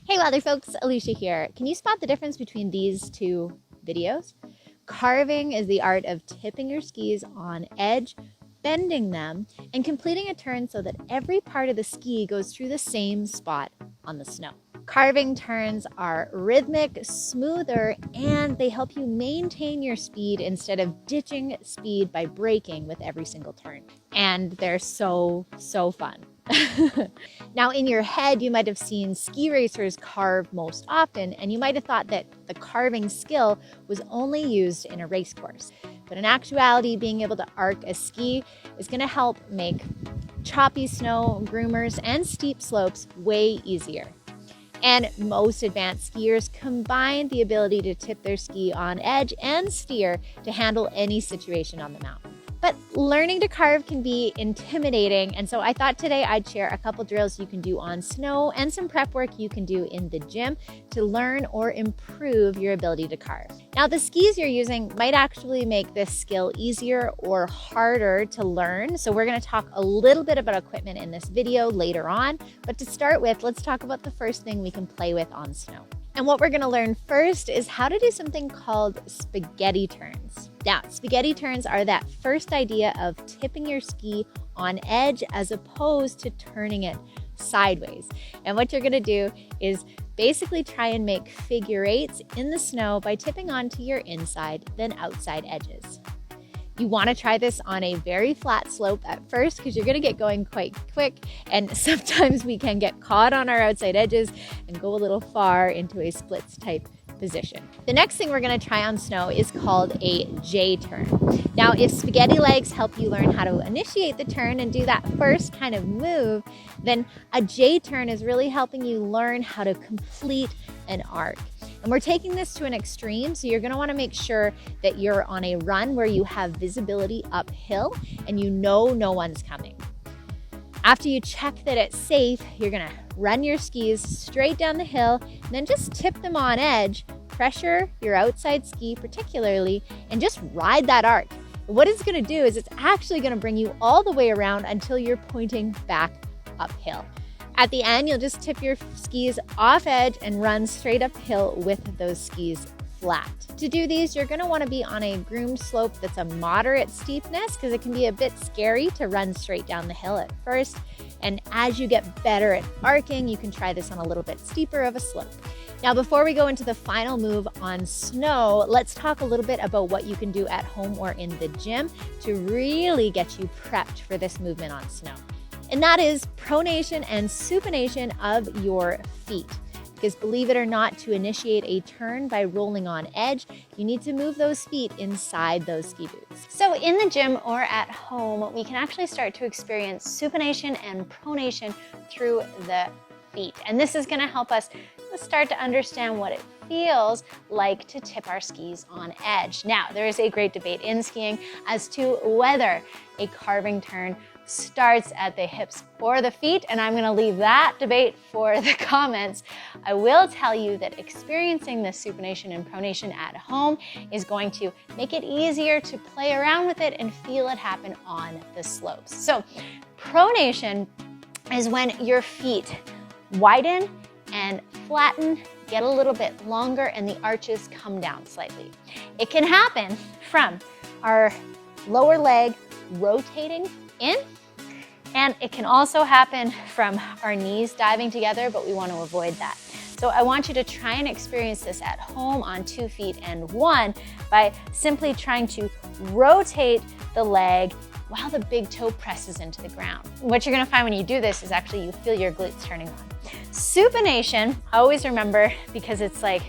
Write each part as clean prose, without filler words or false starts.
Hey Weather folks, Alicia here. Can you spot the difference between these two videos? Carving is the art of tipping your skis on edge, bending them, and completing a turn so that every part of the ski goes through the same spot on the snow. Carving turns are rhythmic, smoother, and they help you maintain your speed instead of ditching speed by braking with every single turn. And they're so fun. Now, in your head, you might have seen ski racers carve most often, and you might have thought that the carving skill was only used in a race course. But in actuality, being able to arc a ski is going to help make choppy snow, groomers, and steep slopes way easier. And most advanced skiers combine the ability to tip their ski on edge and steer to handle any situation on the mountain. But learning to carve can be intimidating, and so I thought today I'd share a couple drills you can do on snow and some prep work you can do in the gym to learn or improve your ability to carve. Now, the skis you're using might actually make this skill easier or harder to learn, so we're going to talk a little bit about equipment in this video later on, but to start with, let's talk about the first thing we can play with on snow. And what we're going to learn first is how to do something called spaghetti turns. Now, spaghetti turns are that first idea of tipping your ski on edge as opposed to turning it sideways. And what you're going to do is basically try and make figure eights in the snow by tipping onto your inside then outside edges. You want to try this on a very flat slope at first because you're going to get going quite quick, and sometimes we can get caught on our outside edges and go a little far into a splits type position. The next thing we're going to try on snow is called a J turn. Now, if spaghetti legs help you learn how to initiate the turn and do that first kind of move, then a J turn is really helping you learn how to complete an arc. And we're taking this to an extreme, so you're going to want to make sure that you're on a run where you have visibility uphill and you know no one's coming. After you check that it's safe, you're going to run your skis straight down the hill, and then just tip them on edge, pressure your outside ski particularly, and just ride that arc. What it's going to do is it's actually going to bring you all the way around until you're pointing back uphill. At the end, you'll just tip your skis off edge and run straight uphill with those skis flat. To do these, you're going to want to be on a groomed slope that's a moderate steepness because it can be a bit scary to run straight down the hill at first. And as you get better at arcing, you can try this on a little bit steeper of a slope. Now, before we go into the final move on snow, let's talk a little bit about what you can do at home or in the gym to really get you prepped for this movement on snow. And that is pronation and supination of your feet. Because believe it or not, to initiate a turn by rolling on edge, you need to move those feet inside those ski boots. So in the gym or at home, we can actually start to experience supination and pronation through the feet. And this is going to help us start to understand what it feels like to tip our skis on edge. Now, there is a great debate in skiing as to whether a carving turn starts at the hips or the feet, and I'm going to leave that debate for the comments. I will tell you that experiencing the supination and pronation at home is going to make it easier to play around with it and feel it happen on the slopes. So pronation is when your feet widen and flatten, get a little bit longer, and the arches come down slightly. It can happen from our lower leg rotating in, and it can also happen from our knees diving together, but we want to avoid that. So I want you to try and experience this at home on 2 feet and 1 by simply trying to rotate the leg while the big toe presses into the ground. What you're going to find when you do this is actually you feel your glutes turning on. Supination, always remember, because it's like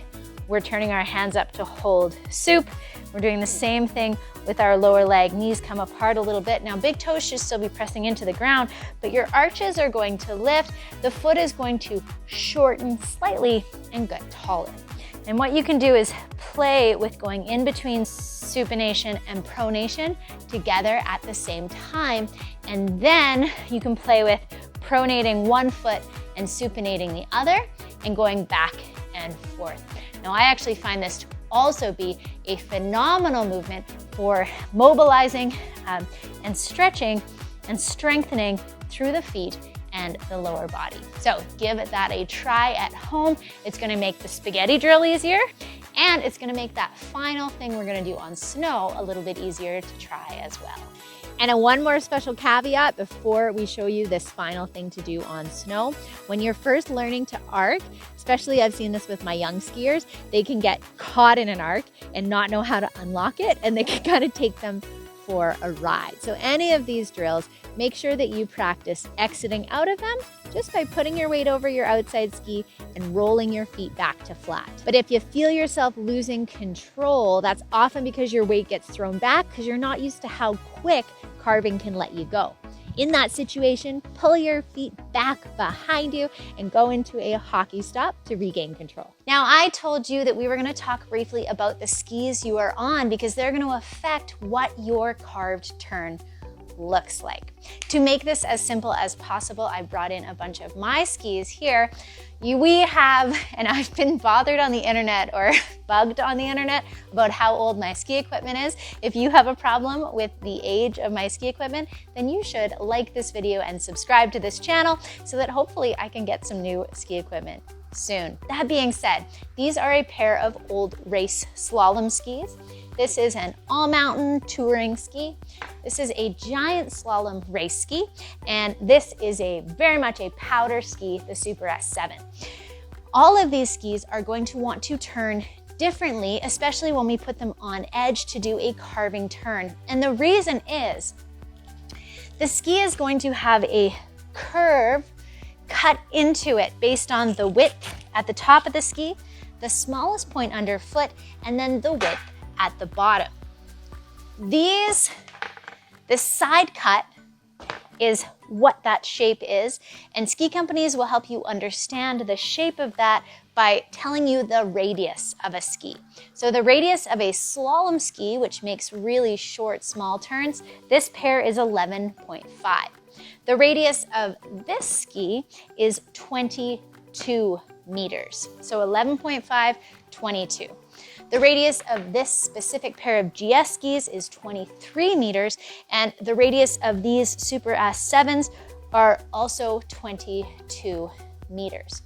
we're turning our hands up to hold soup. We're doing the same thing with our lower leg. Knees come apart a little bit. Now, big toes should still be pressing into the ground, but your arches are going to lift. The foot is going to shorten slightly and get taller. And what you can do is play with going in between supination and pronation together at the same time. And then you can play with pronating one foot and supinating the other and going back and forth. Now, I actually find this to also be a phenomenal movement for mobilizing and stretching and strengthening through the feet and the lower body. So give that a try at home. It's gonna make the spaghetti drill easier, and it's gonna make that final thing we're gonna do on snow a little bit easier to try as well. And one more special caveat before we show you this final thing to do on snow. When you're first learning to arc, especially I've seen this with my young skiers, they can get caught in an arc and not know how to unlock it, and they can kind of take them for a ride. So any of these drills, make sure that you practice exiting out of them just by putting your weight over your outside ski and rolling your feet back to flat. But if you feel yourself losing control, that's often because your weight gets thrown back because you're not used to how quick carving can let you go. In that situation, pull your feet back behind you and go into a hockey stop to regain control. Now, I told you that we were gonna talk briefly about the skis you are on because they're gonna affect what your carved turn looks like. To make this as simple as possible, I brought in a bunch of my skis here. We have, and I've been bothered on the internet or bugged on the internet about how old my ski equipment is. If you have a problem with the age of my ski equipment, then you should like this video and subscribe to this channel so that hopefully I can get some new ski equipment soon. That being said, these are a pair of old race slalom skis. This is an all-mountain touring ski. This is a giant slalom race ski, and this is very much a powder ski, the Super S7. All of these skis are going to want to turn differently, especially when we put them on edge to do a carving turn. And the reason is, the ski is going to have a curve cut into it based on the width at the top of the ski, the smallest point underfoot, and then the width at the bottom. This side cut is what that shape is, and ski companies will help you understand the shape of that by telling you the radius of a ski. So the radius of a slalom ski, which makes really short, small turns, this pair is 11.5. The radius of this ski is 22 meters. So 11.5, 22. The radius of this specific pair of GS skis is 23 meters, and the radius of these Super S7s are also 22 meters.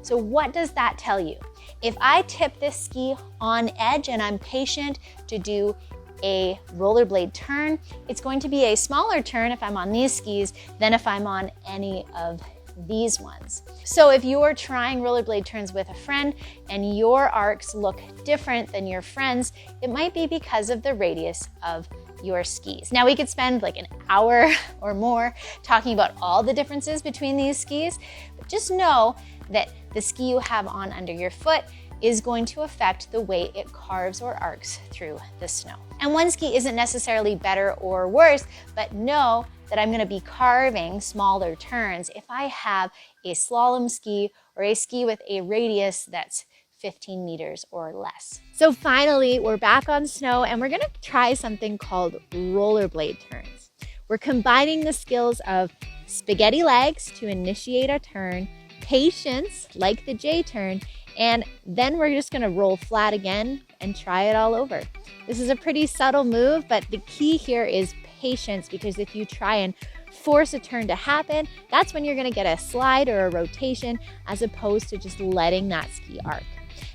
So what does that tell you? If I tip this ski on edge and I'm patient to do a rollerblade turn, it's going to be a smaller turn if I'm on these skis than if I'm on any of these ones. So if you're trying rollerblade turns with a friend and your arcs look different than your friends, it might be because of the radius of your skis. Now we could spend like an hour or more talking about all the differences between these skis, but just know that the ski you have on under your foot is going to affect the way it carves or arcs through the snow. And one ski isn't necessarily better or worse, but know that I'm gonna be carving smaller turns if I have a slalom ski or a ski with a radius that's 15 meters or less. So finally, we're back on snow and we're gonna try something called rollerblade turns. We're combining the skills of spaghetti legs to initiate a turn, patience, like the J turn, and then we're just gonna roll flat again and try it all over. This is a pretty subtle move, but the key here is patience, because if you try and force a turn to happen, that's when you're gonna get a slide or a rotation as opposed to just letting that ski arc.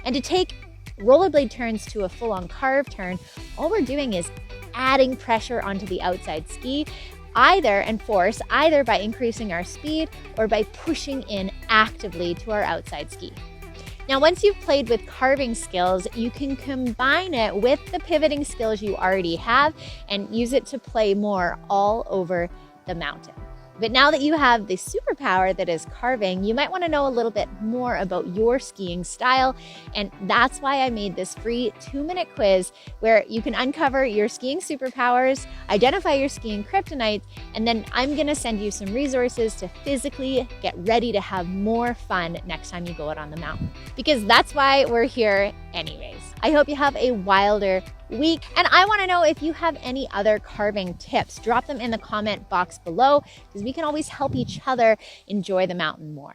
And to take rollerblade turns to a full-on carve turn, all we're doing is adding pressure onto the outside ski, either by increasing our speed or by pushing in actively to our outside ski. Now, once you've played with carving skills, you can combine it with the pivoting skills you already have and use it to play more all over the mountain. But now that you have the superpower that is carving, you might want to know a little bit more about your skiing style. And that's why I made this free 2-minute quiz where you can uncover your skiing superpowers, identify your skiing kryptonite, and then I'm going to send you some resources to physically get ready to have more fun next time you go out on the mountain. Because that's why we're here anyways. I hope you have a wilder week, and I want to know if you have any other carving tips. Drop them in the comment box below because we can always help each other enjoy the mountain more.